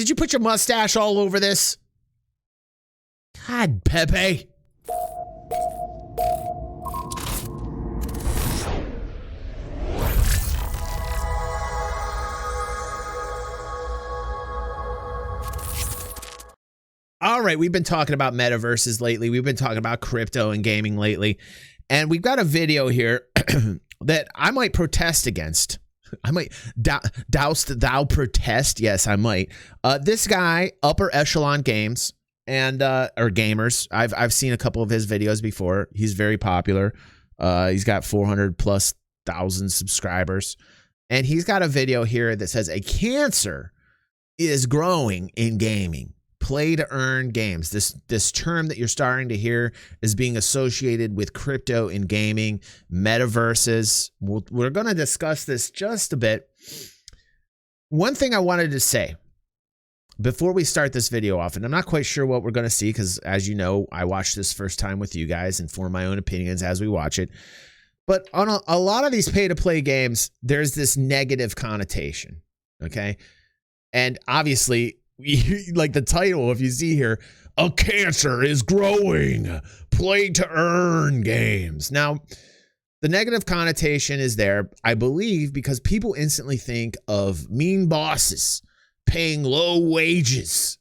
Did you put your mustache all over this? God, Pepe. All right, we've been talking about metaverses lately. We've been talking about crypto and gaming lately. And we've got a video here that I might protest against. I might doused thou protest. Yes, I might. This guy, Upper Echelon Games and or Gamers. I've seen a couple of his videos before. He's very popular. He's got 400,000+ subscribers. And he's got a video here that says a cancer is growing in gaming. Play to earn games. This term that you're starting to hear is being associated with crypto in gaming, metaverses. We're going to discuss this just a bit. One thing I wanted to say before we start this video off, and I'm not quite sure what we're going to see because, as you know, I watched this first time with you guys and form my own opinions as we watch it. But on a lot of these pay-to-play games, there's this negative connotation, okay? And obviously, like the title, if you see here, a cancer is growing, play to earn games. Now, the negative connotation is there, I believe, because people instantly think of mean bosses paying low wages,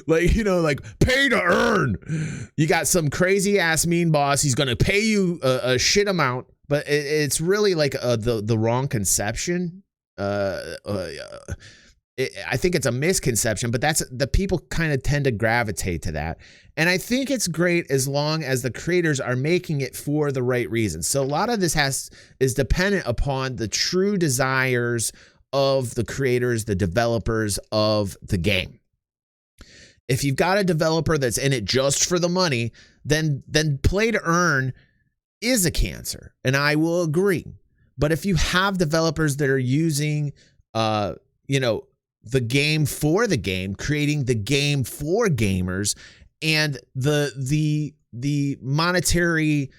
like pay to earn. You got some crazy ass mean boss. He's going to pay you a shit amount, but it's really like the wrong conception. I think it's a misconception, but that's the people kind of tend to gravitate to that. And I think it's great as long as the creators are making it for the right reasons. So a lot of this is dependent upon the true desires of the creators, the developers of the game. If you've got a developer that's in it just for the money, then play to earn is a cancer. And I will agree. But if you have developers that are using, the game for the game, creating the game for gamers, and the monetary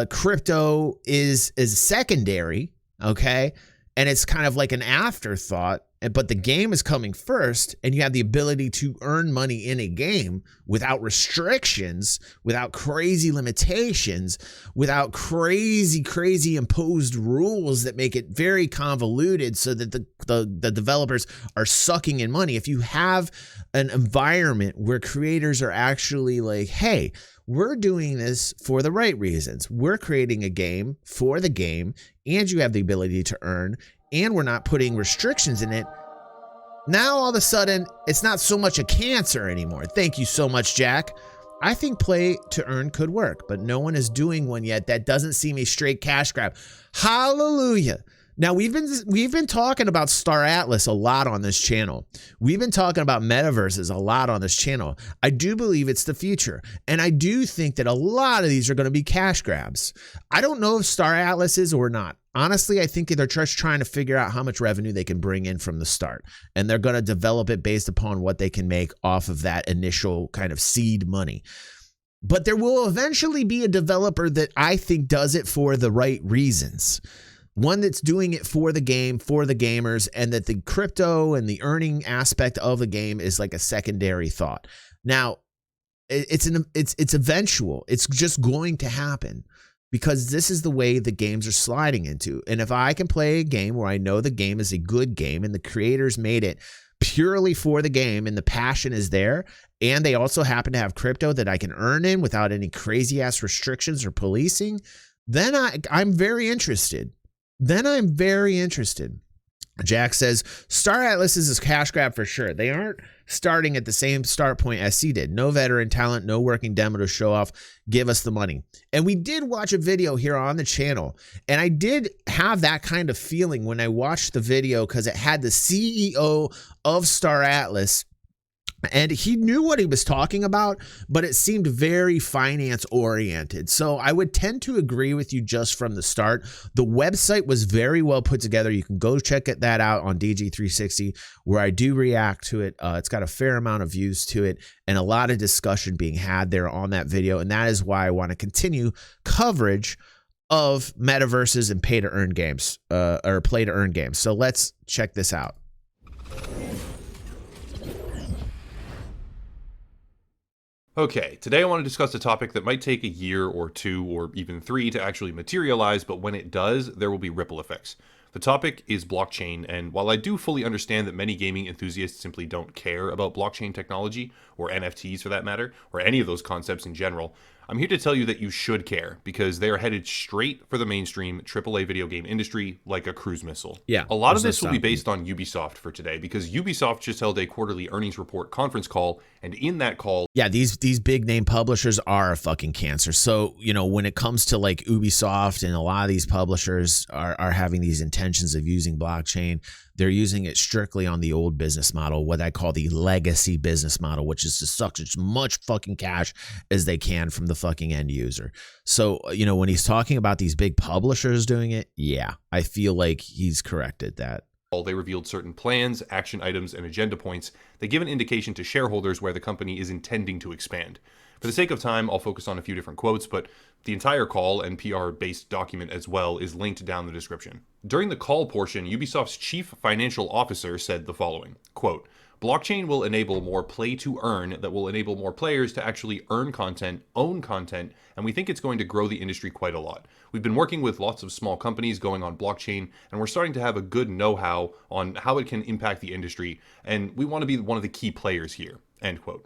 crypto is secondary, okay? And it's kind of like an afterthought, but the game is coming first, and you have the ability to earn money in a game without restrictions, without crazy limitations, without crazy imposed rules that make it very convoluted so that the developers are sucking in money. If you have an environment where creators are actually like, hey, we're doing this for the right reasons. We're creating a game for the game, and you have the ability to earn, and we're not putting restrictions in it. Now, all of a sudden, it's not so much a cancer anymore. Thank you so much, Jack. I think play to earn could work, but no one is doing one yet. That doesn't seem a straight cash grab. Hallelujah. Now, we've been talking about Star Atlas a lot on this channel. We've been talking about metaverses a lot on this channel. I do believe it's the future, and I do think that a lot of these are going to be cash grabs. I don't know if Star Atlas is or not. Honestly, I think they're just trying to figure out how much revenue they can bring in from the start, and they're going to develop it based upon what they can make off of that initial kind of seed money. But there will eventually be a developer that I think does it for the right reasons. One that's doing it for the game, for the gamers, and that the crypto and the earning aspect of the game is like a secondary thought. Now, it's eventual. It's just going to happen because this is the way the games are sliding into. And if I can play a game where I know the game is a good game and the creators made it purely for the game and the passion is there, and they also happen to have crypto that I can earn in without any crazy ass restrictions or policing, then I'm very interested. Jack says, Star Atlas is a cash grab for sure. They aren't starting at the same start point as C did. No veteran talent, no working demo to show off. Give us the money. And we did watch a video here on the channel, and I did have that kind of feeling when I watched the video because it had the CEO of Star Atlas, and he knew what he was talking about, but it seemed very finance oriented. So I would tend to agree with you just from the start. The website was very well put together. You can go check that out on DG360, where I do react to it. It's got a fair amount of views to it and a lot of discussion being had there on that video. And that is why I want to continue coverage of metaverses and pay to earn games, or play to earn games. So let's check this out. Okay, today I want to discuss a topic that might take a year or 2 or even 3 to actually materialize, but when it does, there will be ripple effects. The topic is blockchain, and while I do fully understand that many gaming enthusiasts simply don't care about blockchain technology, or NFTs for that matter, or any of those concepts in general, I'm here to tell you that you should care, because they are headed straight for the mainstream AAA video game industry like a cruise missile. Yeah, A lot of there's no this will be stopping. based on Ubisoft for today, because Ubisoft just held a quarterly earnings report conference call, and in that call, Yeah, these big name publishers are a fucking cancer. So, when it comes to like Ubisoft and a lot of these publishers are having these intentions of using blockchain, they're using it strictly on the old business model, what I call the legacy business model, which is to suck as much fucking cash as they can from the fucking end user. So, when he's talking about these big publishers doing it, yeah, I feel like he's corrected that. they revealed certain plans, action items, and agenda points that give an indication to shareholders where the company is intending to expand. For the sake of time, I'll focus on a few different quotes, but the entire call and PR-based document as well is linked down the description. During the call portion, Ubisoft's chief financial officer said the following, quote, "Blockchain will enable more play to earn that will enable more players to actually earn content, own content, and we think it's going to grow the industry quite a lot. We've been working with lots of small companies going on blockchain, and we're starting to have a good know-how on how it can impact the industry, and we want to be one of the key players here," end quote.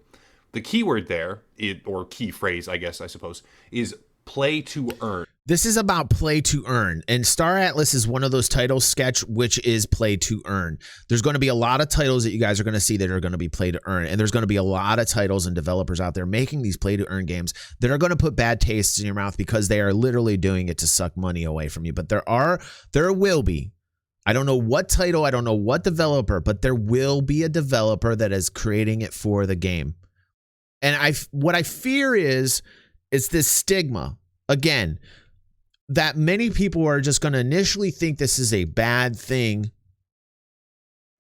The key word there, or key phrase, I guess, I suppose, is play to earn. This is about play to earn, and Star Atlas is one of those titles, Sketch, which is play to earn. There's going to be a lot of titles that you guys are going to see that are going to be play to earn, and there's going to be a lot of titles and developers out there making these play to earn games that are going to put bad tastes in your mouth because they are literally doing it to suck money away from you. But there will be, I don't know what title, I don't know what developer, but there will be a developer that is creating it for the game. And what I fear is this stigma, again, that many people are just going to initially think this is a bad thing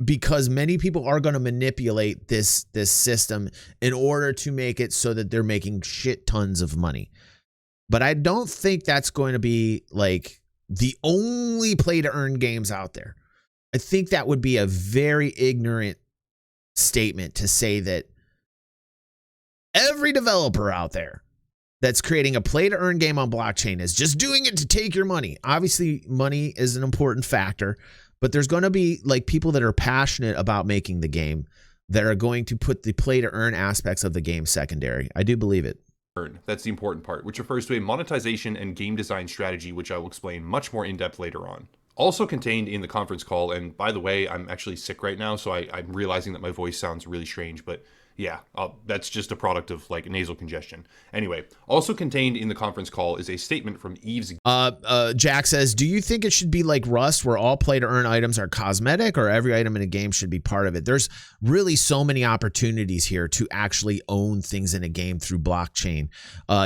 because many people are going to manipulate this system in order to make it so that they're making shit tons of money. But I don't think that's going to be like the only play to earn games out there. I think that would be a very ignorant statement to say that every developer out there that's creating a play to earn game on blockchain is just doing it to take your money. Obviously, money is an important factor, but there's going to be like people that are passionate about making the game that are going to put the play to earn aspects of the game secondary. I do believe it. That's the important part, which refers to a monetization and game design strategy, which I will explain much more in depth later on. Also contained in the conference call, and by the way, I'm actually sick right now, so I'm realizing that my voice sounds really strange, but yeah, that's just a product of like nasal congestion. Anyway, also contained in the conference call is a statement from Eve's. Jack says, do you think it should be like Rust where all play to earn items are cosmetic, or every item in a game should be part of it? There's really so many opportunities here to actually own things in a game through blockchain.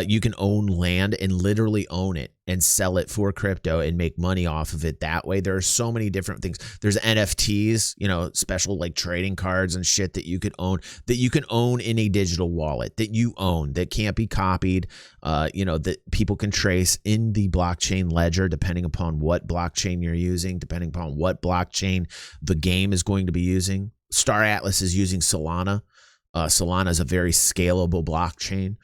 You can own land and literally own it and sell it for crypto and make money off of it that way. There are so many different things. There's NFTs, special like trading cards and shit that you could own in a digital wallet that you own that can't be copied, that people can trace in the blockchain ledger, depending upon what blockchain you're using, depending upon what blockchain the game is going to be using. Star Atlas is using Solana. Solana is a very scalable blockchain.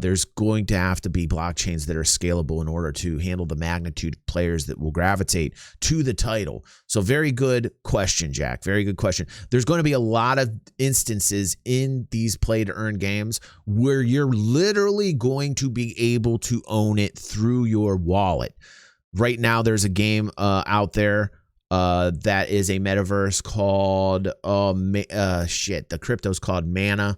There's going to have to be blockchains that are scalable in order to handle the magnitude of players that will gravitate to the title. So very good question, Jack. Very good question. There's going to be a lot of instances in these play to earn games where you're literally going to be able to own it through your wallet. Right now, there's a game out there that is a metaverse called the crypto's called Mana.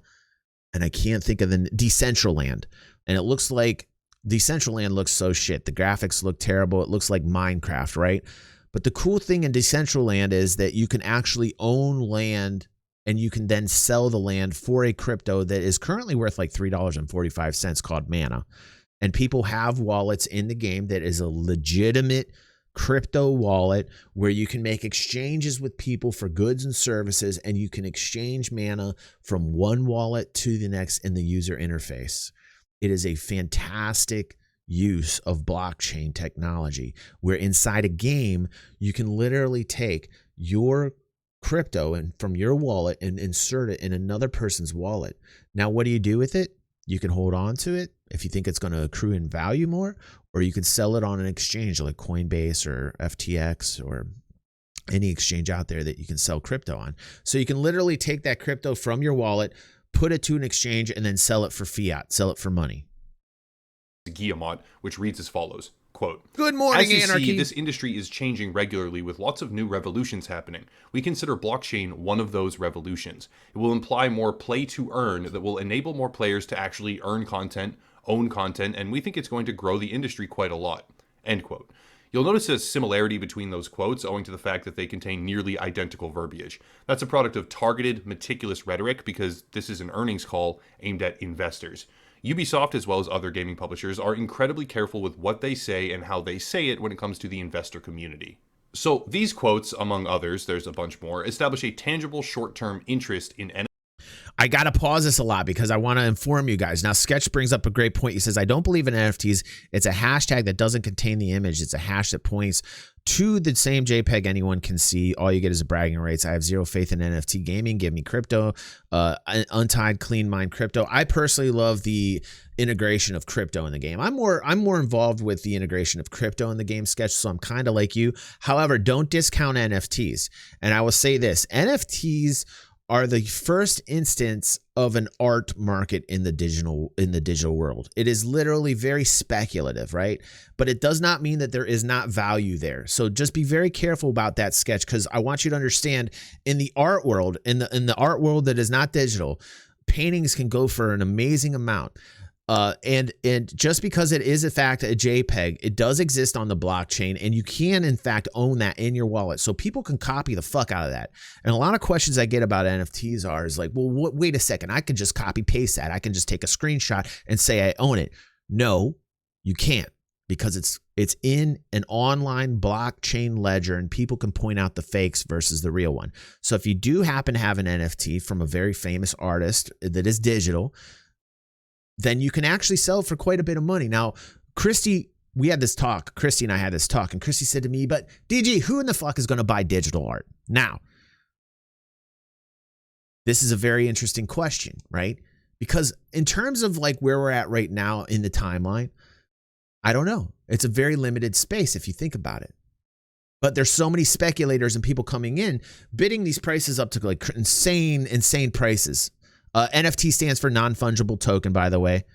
And I can't think of the Decentraland. And it looks like Decentraland looks so shit. The graphics look terrible. It looks like Minecraft, right? But the cool thing in Decentraland is that you can actually own land and you can then sell the land for a crypto that is currently worth like $3.45 called Mana. And people have wallets in the game that is a legitimate crypto wallet where you can make exchanges with people for goods and services, and you can exchange mana from one wallet to the next in the user interface. It is a fantastic use of blockchain technology where inside a game you can literally take your crypto and from your wallet and insert it in another person's wallet. Now, what do you do with it? You can hold on to it if you think it's going to accrue in value more, or you can sell it on an exchange like Coinbase or FTX or any exchange out there that you can sell crypto on. So you can literally take that crypto from your wallet, put it to an exchange, and then sell it for fiat, sell it for money. Guillemot, which reads as follows, quote, "Good morning, as you anarchy. see, this industry is changing regularly with lots of new revolutions happening. We consider blockchain one of those revolutions. It will imply more play to earn that will enable more players to actually earn content, own content, and we think it's going to grow the industry quite a lot," end quote. You'll notice a similarity between those quotes owing to the fact that they contain nearly identical verbiage. That's a product of targeted, meticulous rhetoric because this is an earnings call aimed at investors. Ubisoft, as well as other gaming publishers, are incredibly careful with what they say and how they say it when it comes to the investor community. So these quotes, among others, there's a bunch more, establish a tangible short-term interest in NFTs. I got to pause this a lot because I want to inform you guys. Now, Sketch brings up a great point. He says, I don't believe in NFTs. It's a hashtag that doesn't contain the image. It's a hash that points to the same JPEG anyone can see. All you get is a bragging rights. I have zero faith in NFT gaming. Give me crypto, untied, clean mind crypto. I personally love the integration of crypto in the game. I'm more involved with the integration of crypto in the game, Sketch, so I'm kind of like you. However, don't discount NFTs. And I will say this, NFTs are the first instance of an art market in the digital world. It is literally very speculative, right? But it does not mean that there is not value there. So just be very careful about that, Sketch, because I want you to understand in the art world, in the art world that is not digital, paintings can go for an amazing amount. And just because it is in fact a JPEG, it does exist on the blockchain, and you can in fact own that in your wallet. So people can copy the fuck out of that. And a lot of questions I get about NFTs are like, well, wait a second, I can just copy paste that. I can just take a screenshot and say I own it. No, you can't, because it's in an online blockchain ledger, and people can point out the fakes versus the real one. So if you do happen to have an NFT from a very famous artist that is digital, then you can actually sell it for quite a bit of money. Now, Christy, we had this talk. Christy and I had this talk, and Christy said to me, but DG, who in the fuck is going to buy digital art? Now, this is a very interesting question, right? Because in terms of like where we're at right now in the timeline, I don't know. It's a very limited space if you think about it. But there's so many speculators and people coming in, bidding these prices up to like insane prices. NFT stands for non-fungible token, by the way,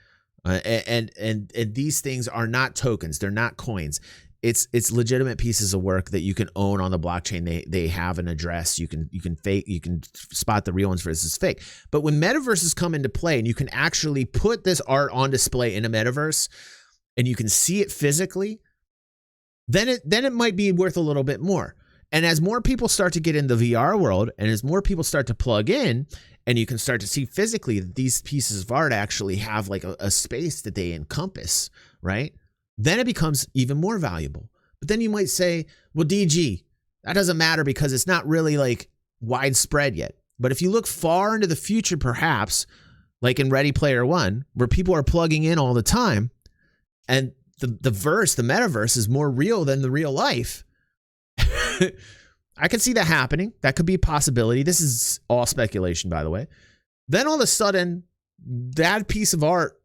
and these things are not tokens; they're not coins. It's legitimate pieces of work that you can own on the blockchain. They have an address. You can spot the real ones versus fake. But when metaverses come into play, and you can actually put this art on display in a metaverse, and you can see it physically, then it might be worth a little bit more. And as more people start to get in the VR world, and as more people start to plug in, and you can start to see physically that these pieces of art actually have like a space that they encompass, right? Then it becomes even more valuable. But then you might say, well, DG, that doesn't matter because it's not really like widespread yet. But if you look far into the future, perhaps like in Ready Player One, where people are plugging in all the time, and the metaverse is more real than the real life, I can see that happening. That could be a possibility. This is all speculation, by the way. Then all of a sudden, that piece of art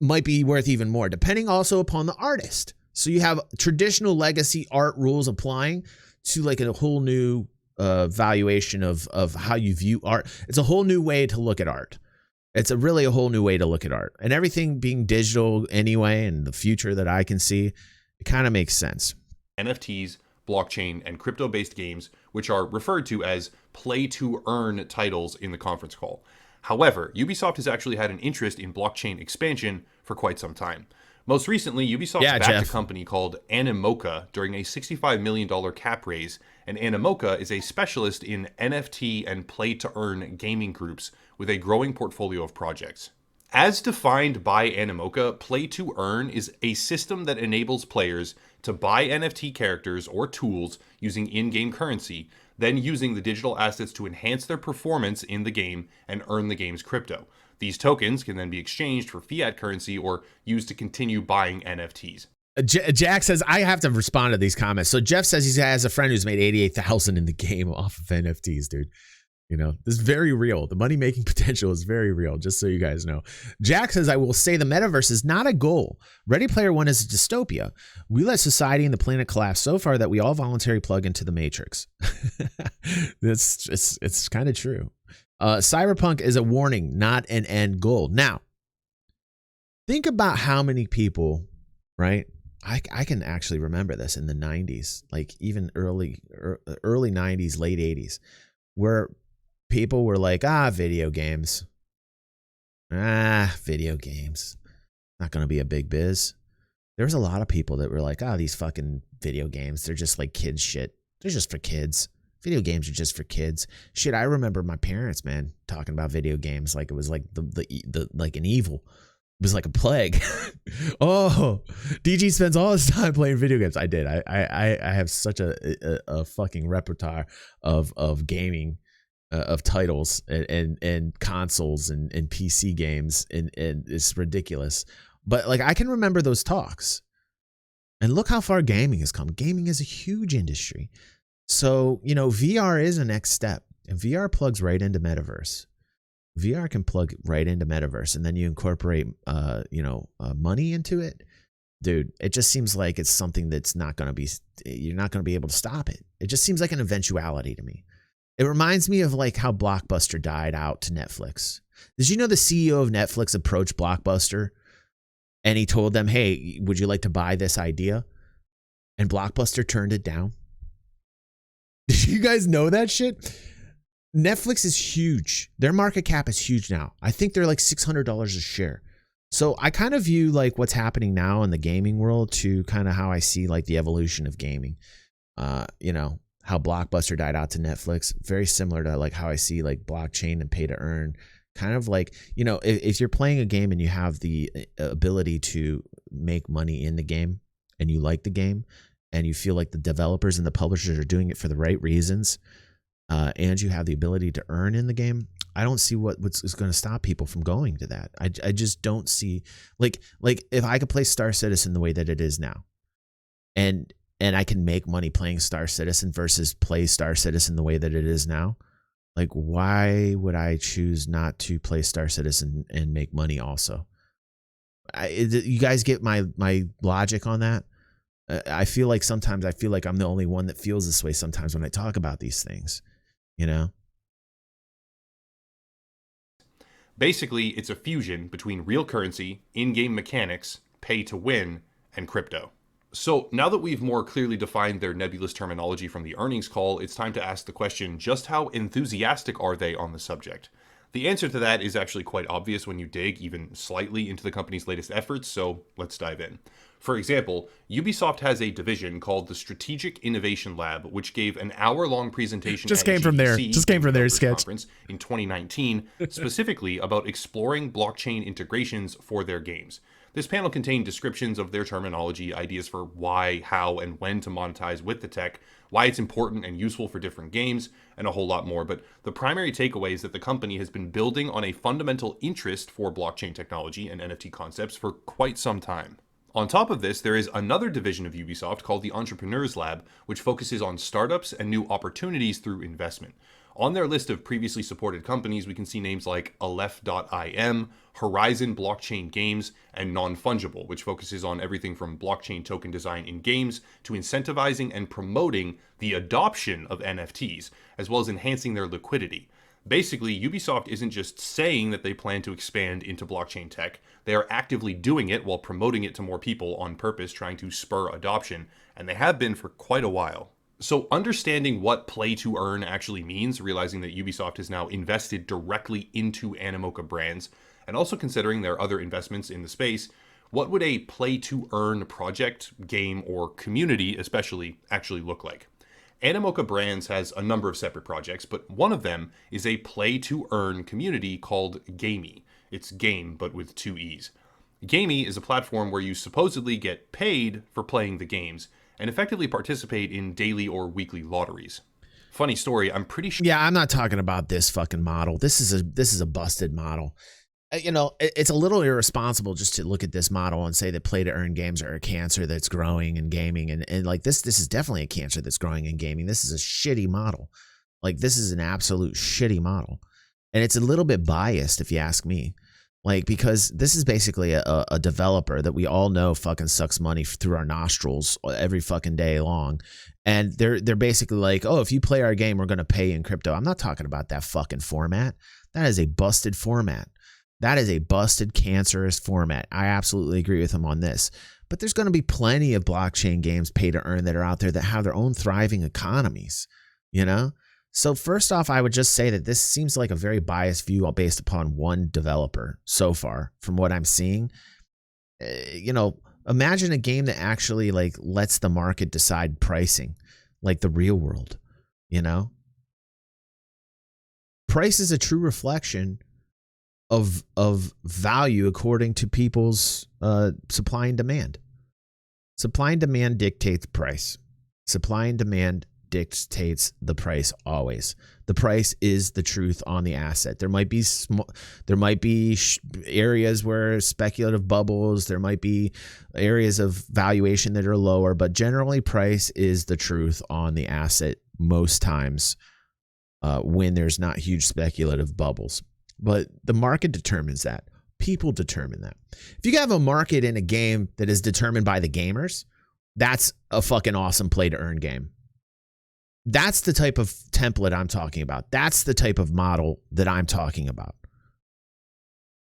might be worth even more, depending also upon the artist. So you have traditional legacy art rules applying to like a whole new valuation of how you view art. It's a whole new way to look at art. It's really a whole new way to look at art. And everything being digital anyway, and the future that I can see, it kind of makes sense. NFTs, blockchain, and crypto-based games, which are referred to as play-to-earn titles in the conference call. However, Ubisoft has actually had an interest in blockchain expansion for quite some time. Most recently, Ubisoft backed a company called Animoca during a $65 million cap raise, and Animoca is a specialist in NFT and play-to-earn gaming groups with a growing portfolio of projects. As defined by Animoca, play-to-earn is a system that enables players to buy NFT characters or tools using in-game currency, then using the digital assets to enhance their performance in the game and earn the game's crypto. These tokens can then be exchanged for fiat currency or used to continue buying NFTs. Jack says, I have to respond to these comments. So Jeff says he has a friend who's made $88,000 in the game off of NFTs, dude. This is very real. The money-making potential is very real, just so you guys know. Jack says, I will say the metaverse is not a goal. Ready Player One is a dystopia. We let society and the planet collapse so far that we all voluntarily plug into the matrix. It's kind of true. Cyberpunk is a warning, not an end goal. Now, think about how many people, right? I can actually remember this in the 90s, like even early 90s, late 80s, where people were like, video games. Video games. Not going to be a big biz. There was a lot of people that were like, these fucking video games, they're just like kids shit. They're just for kids. Video games are just for kids. Shit, I remember my parents, man, talking about video games like it was like the like an evil. It was like a plague. DG spends all his time playing video games. I did. I have such a fucking repertoire of gaming, of titles and consoles and PC games, and it's ridiculous. But like I can remember those talks, and look how far gaming has come. Gaming is a huge industry. So VR is a next step, and VR plugs right into Metaverse. VR can plug right into Metaverse, and then you incorporate, money into it. Dude, it just seems like it's something that's you're not going to be able to stop it. It just seems like an eventuality to me. It reminds me of like how Blockbuster died out to Netflix. Did you know the CEO of Netflix approached Blockbuster and he told them, hey, would you like to buy this idea? And Blockbuster turned it down. Did you guys know that shit? Netflix is huge. Their market cap is huge now. I think they're like $600 a share. So I kind of view like what's happening now in the gaming world to kind of how I see like the evolution of gaming. How Blockbuster died out to Netflix, very similar to like how I see like blockchain and pay to earn. Kind of like, if you're playing a game and you have the ability to make money in the game and you like the game and you feel like the developers and the publishers are doing it for the right reasons, and you have the ability to earn in the game, I don't see what's going to stop people from going to that. I just don't see like if I could play Star Citizen the way that it is now, and I can make money playing Star Citizen versus play Star Citizen the way that it is now, like why would I choose not to play Star Citizen and make money also? You guys get my logic on that? I feel like sometimes I'm the only one that feels this way sometimes when I talk about these things. Basically, it's a fusion between real currency, in-game mechanics, pay to win, and crypto. So now that we've more clearly defined their nebulous terminology from the earnings call, it's time to ask the question, just how enthusiastic are they on the subject? The answer to that is actually quite obvious when you dig even slightly into the company's latest efforts, so let's dive in. For example, Ubisoft has a division called the Strategic Innovation Lab, which gave an hour-long presentation Just came from there sketch conference in 2019, specifically about exploring blockchain integrations for their games. This panel contained descriptions of their terminology, ideas for why, how, and when to monetize with the tech, why it's important and useful for different games, and a whole lot more. But the primary takeaway is that the company has been building on a fundamental interest for blockchain technology and NFT concepts for quite some time. On top of this, there is another division of Ubisoft called the Entrepreneurs Lab, which focuses on startups and new opportunities through investment. On their list of previously supported companies, we can see names like Aleph.im, Horizon Blockchain Games, and Non-Fungible, which focuses on everything from blockchain token design in games to incentivizing and promoting the adoption of NFTs, as well as enhancing their liquidity. Basically, Ubisoft isn't just saying that they plan to expand into blockchain tech, they are actively doing it while promoting it to more people on purpose, trying to spur adoption, and they have been for quite a while. So understanding what play to earn actually means, realizing that Ubisoft has now invested directly into Animoca brands, and also considering their other investments in the space, what would a play to earn project, game, or community especially actually look like? Animoca Brands has a number of separate projects, but one of them is a play-to-earn community called Gamey. It's game, but with two E's. Gamey is a platform where you supposedly get paid for playing the games and effectively participate in daily or weekly lotteries. Funny story, I'm pretty sure... Yeah, I'm not talking about this fucking model. This is a busted model. It's a little irresponsible just to look at this model and say that play to earn games are a cancer that's growing in gaming. And like this is definitely a cancer that's growing in gaming. This is a shitty model. Like, this is an absolute shitty model. And it's a little bit biased, if you ask me. Like, because this is basically a developer that we all know fucking sucks money through our nostrils every fucking day long. And they're basically like, oh, if you play our game, we're going to pay in crypto. I'm not talking about that fucking format. That is a busted format. That is a busted, cancerous format. I absolutely agree with him on this. But there's going to be plenty of blockchain games, pay to earn, that are out there that have their own thriving economies, you know? So first off, I would just say that this seems like a very biased view based upon one developer so far from what I'm seeing. You know, imagine a game that actually like lets the market decide pricing, like the real world, you know? Price is a true reflection of value according to people's supply and demand. Supply and demand dictates price. Supply and demand dictates the price always. The price is the truth on the asset. There might be areas where speculative bubbles, there might be areas of valuation that are lower, but generally price is the truth on the asset most times when there's not huge speculative bubbles. But the market determines that. People determine that. If you have a market in a game that is determined by the gamers, that's a fucking awesome play to earn game. That's the type of template I'm talking about. That's the type of model that I'm talking about.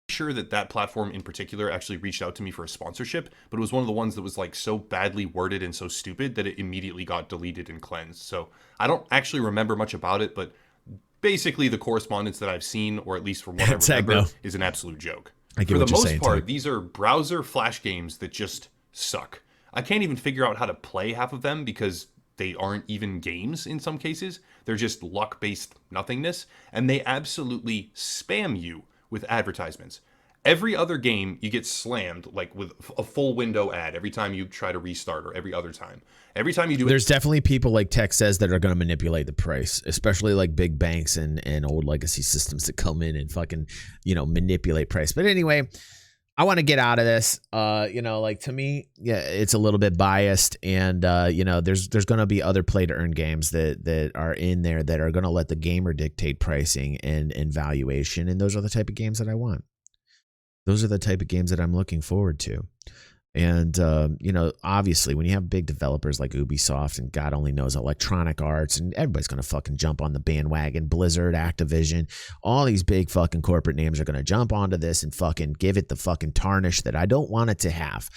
Sure that platform in particular actually reached out to me for a sponsorship, but it was one of the ones that was like so badly worded and so stupid that it immediately got deleted and cleansed. So I don't actually remember much about it, but basically the correspondence that I've seen, or at least from what I remember, is an absolute joke. For the most part, these are browser flash games that just suck. I can't even figure out how to play half of them because they aren't even games in some cases. They're just luck-based nothingness, and they absolutely spam you with advertisements. Every other game, you get slammed like with a full window ad every time you try to restart, or every other time. Every time you do There's definitely people, like Tech says, that are going to manipulate the price, especially like big banks and old legacy systems that come in and fucking, you know, manipulate price. But anyway, I want to get out of this. You know, like, to me, yeah, it's a little bit biased, and you know, there's going to be other play to earn games that are in there that are going to let the gamer dictate pricing and valuation, and those are the type of games that I want. Those are the type of games that I'm looking forward to. And, you know, obviously when you have big developers like Ubisoft and God only knows Electronic Arts, and everybody's going to fucking jump on the bandwagon, Blizzard, Activision, all these big fucking corporate names are going to jump onto this and fucking give it the fucking tarnish that I don't want it to have.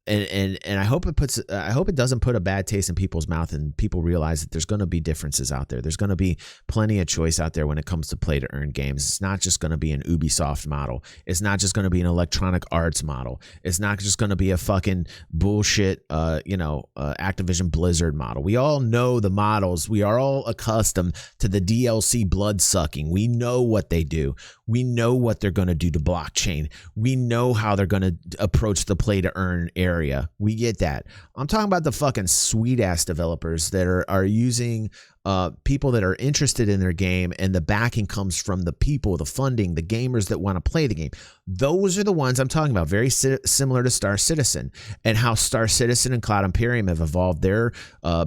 And I hope it doesn't put a bad taste in people's mouth, and people realize that there's going to be differences out there. There's going to be plenty of choice out there when it comes to play to earn games. It's not just going to be an Ubisoft model. It's not just going to be an Electronic Arts model. It's not just going to be a fucking bullshit, Activision Blizzard model. We all know the models. We are all accustomed to the DLC blood sucking. We know what they do. We know what they're going to do to blockchain. We know how they're going to approach the play to earn area. We get that. I'm talking about the fucking sweet ass developers that are using people that are interested in their game, and the backing comes from the people, the funding, the gamers that want to play the game. Those are the ones I'm talking about. Very similar to Star Citizen, and how Star Citizen and Cloud Imperium have evolved their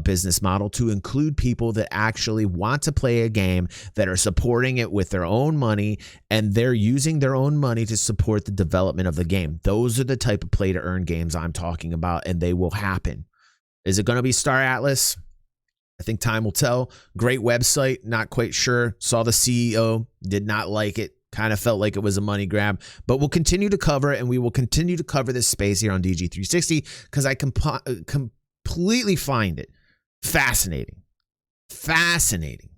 business model to include people that actually want to play a game, that are supporting it with their own money, and they're using their own money to support the development of the game. Those are the type of play to earn games I'm talking about, and they will happen. Is it going to be Star Atlas? I think time will tell. Great website, not quite sure. Saw the CEO, did not like it. Kind of felt like it was a money grab. But we'll continue to cover it, and we will continue to cover this space here on DG360 because I completely find it fascinating. Fascinating.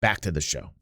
Back to the show.